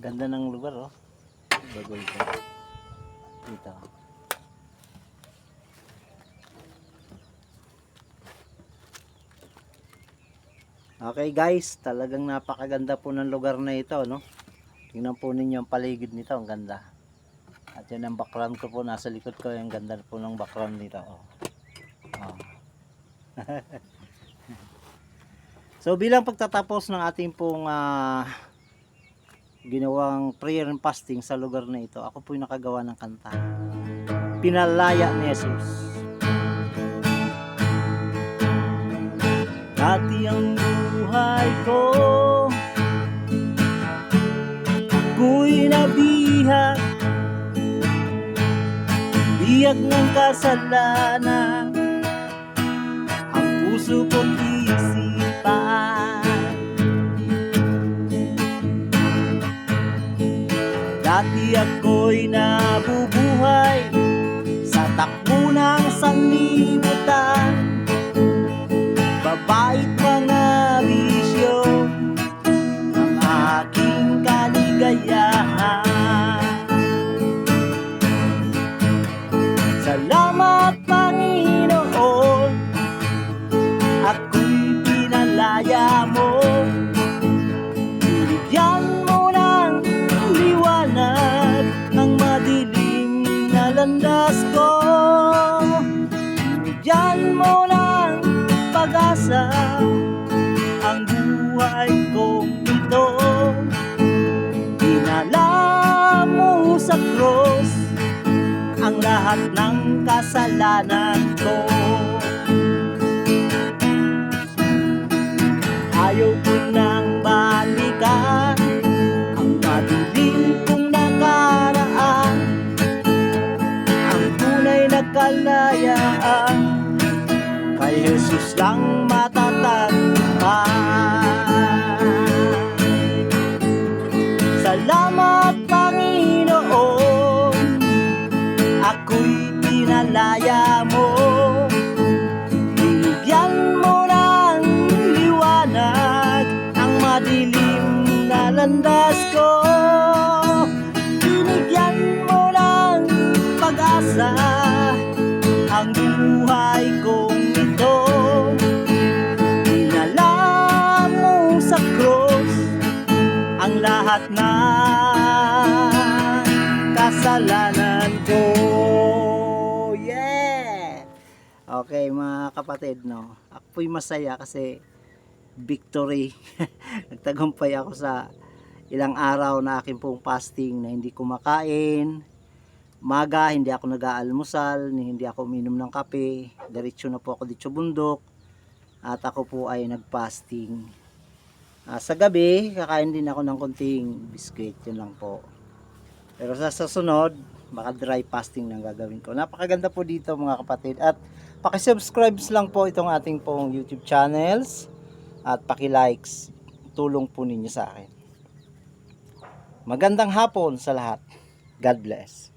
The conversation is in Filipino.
Ganda ng lugar, oh. Bagol ko. Dito. Okay guys, talagang napakaganda po ng lugar na ito, no? Tingnan po ninyo ang paligid nito, ang ganda. At yan ang background ko po, nasa likod ko, yung ganda po ng background nito, oh. Oh. So bilang pagtatapos ng ating pong ginawang prayer and fasting sa lugar na ito, ako po'y nakagawa ng kanta. Pinalaya ni Jesus. Dati ang buhay ko, ako'y nabihag, bihag ng kasalanan, ang puso ko't isipan. Dati ako'y nabubuhay sa takbo ng sanlibutan, babait mga bisyo ang aking kaligayahan. Salamat Panginoon, ako'y pinalaya mo, binigyan mo ng liwanag ang madilim na landas ko, binigyan mo ng pag-asa ang buhay kong ito. Dinala mo sa cross ang lahat ng kasalanan ko. Ayaw ko nang balikan ang madilim kong nakaraan, ang tunay na kalayaan kay Jesus lang matatagpuan. Salamat Panginoon, ako'y pinalaya mo, binigyan mo ng liwanag ang madilim na landas ko, binigyan mo ng pag-asa ang buhay kong ito. Dinala mo sa cross ang lahat ng kasalanan ko. Yeah! Okay mga kapatid, no? Ako po'y masaya kasi victory. Nagtagumpay ako sa ilang araw na aking pong fasting na hindi kumakain. Maga, hindi ako nag-aalmusal, hindi ako uminom ng kape. Diretso na po ako dito bundok. At ako po ay nag-fasting. Sa gabi, kakain din ako ng konting biscuit. Yun lang po. Pero sa susunod, baka dry fasting lang gagawin ko. Napakaganda po dito mga kapatid. At pakisubscribe lang po itong ating pong YouTube channels. At pakilikes. Tulong po ninyo sa akin. Magandang hapon sa lahat. God bless.